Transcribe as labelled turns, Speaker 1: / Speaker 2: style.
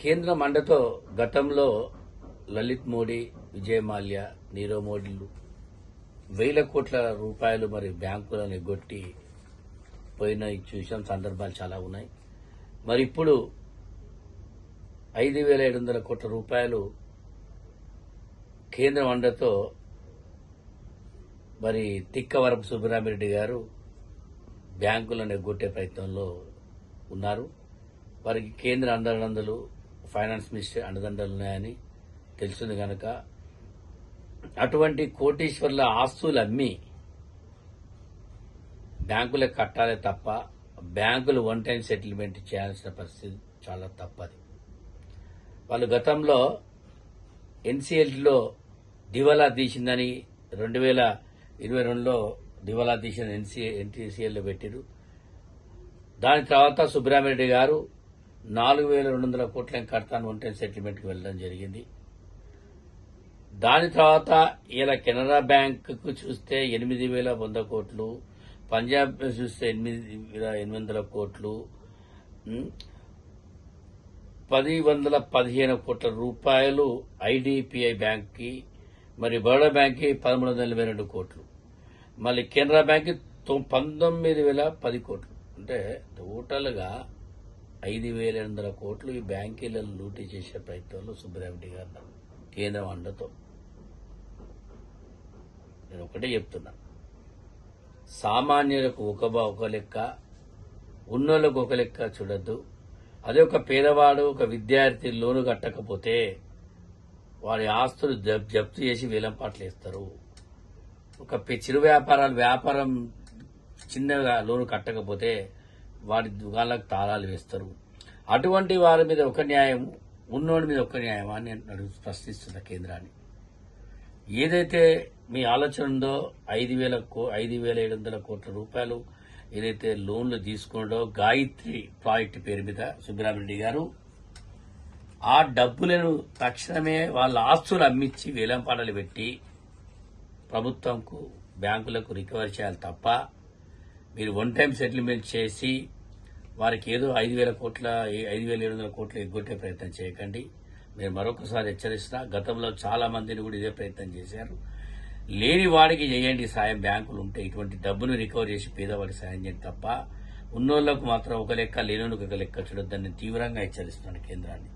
Speaker 1: కేంద్రం అండతో గతంలో లలిత్ మోడీ, విజయ్ మాల్యా, నీరవ్ మోడీలు వేల కోట్ల రూపాయలు మరి బ్యాంకులను ఎగ్గొట్టి పోయిన చూసాం సందర్భాలు చాలా ఉన్నాయి. మరి ఇప్పుడు 5,700 కోట్ల రూపాయలు కేంద్రం అండతో మరి తిక్కవరపు సుబ్బరామిరెడ్డి గారు బ్యాంకులను ఎగ్గొట్టే ప్రయత్నంలో ఉన్నారు. వారికి కేంద్ర అండదండలు, ఫైనాన్స్ మినిస్టర్ అండదండలు ఉన్నాయని తెలిసింది కనుక అటువంటి కోటీశ్వర్ల ఆస్తులు అమ్మి బ్యాంకులకు కట్టాలి తప్ప బ్యాంకులు వన్ టైం సెటిల్మెంట్ చేయాల్సిన పరిస్థితి చాలా తప్పది. వాళ్ళు గతంలో ఎన్సీఎల్టీలో దివాలా తీసిందని 2022లో దివాలా తీసిన ఎన్టీసీఎల్లో పెట్టిరు. దాని తర్వాత సుబ్బరామిరెడ్డి గారు 4,200 కోట్ల కడతాను వన్ టైం సెటిల్మెంట్కి వెళ్ళడం జరిగింది. దాని తర్వాత ఇలా కెనరా బ్యాంకుకు చూస్తే 8,100 కోట్లు, పంజాబ్ చూస్తే 8,800 కోట్లు, 1,015 కోట్ల రూపాయలు ఐడిపిఐ బ్యాంక్కి, మరి బరోడా బ్యాంక్కి 1,382 కోట్లు, మళ్ళీ కెనరా బ్యాంక్కి 19,010 కోట్లు. అంటే టోటల్గా 5,800 కోట్లు ఈ బ్యాంకీలను లూటీ చేసే ప్రయత్నంలో సుబ్బరామిరెడ్డి గారు కేంద్రం అండతో. నేను ఒకటే చెప్తున్నా, సామాన్యులకు ఒక లెక్క, ఉన్నోళ్ళకు ఒక లెక్క చూడద్దు. అదే ఒక పేదవాడు, ఒక విద్యార్థి లోను కట్టకపోతే వారి ఆస్తులు జప్తు చేసి వేలంపాట్లు వేస్తారు. ఒక చిరు వ్యాపారం చిన్నగా లోను కట్టకపోతే వారి దుకాణాలకు తాళాలు వేస్తారు. అటువంటి వారి మీద ఒక న్యాయం, ఉన్నోడి మీద ఒక న్యాయం అని నేను ప్రశ్నిస్తున్న కేంద్రాన్ని. ఏదైతే మీ ఆలోచన ఉందో 5,700 కోట్ల రూపాయలు ఏదైతే లోన్లు తీసుకున్నాడో గాయత్రి ప్రాజెక్టు పేరు మీద సుబ్బరామిరెడ్డి గారు, ఆ డబ్బులను తక్షణమే వాళ్ళ ఆస్తులు అమ్మించి వేలంపాటలు పెట్టి ప్రభుత్వంకు, బ్యాంకులకు రికవరీ చేయాలి తప్ప మీరు వన్ టైం సెటిల్మెంట్ చేసి వారికి ఏదో 5,700 కోట్లు ఎగ్గొట్టే ప్రయత్నం చేయకండి. మీరు మరొకసారి హెచ్చరిస్తున్నా, గతంలో చాలా మందిని కూడా ఇదే ప్రయత్నం చేశారు. లేని వాడికి చేయండి సాయం, బ్యాంకులు ఉంటే ఇటువంటి డబ్బును రికవర్ చేసి పేదవాడికి సాయం చేయండి తప్ప ఉన్నోళ్లకు మాత్రం ఒక లెక్క, లేనోళ్ళకి ఒక లెక్క చూడొద్దని తీవ్రంగా హెచ్చరిస్తున్నాను కేంద్రాన్ని.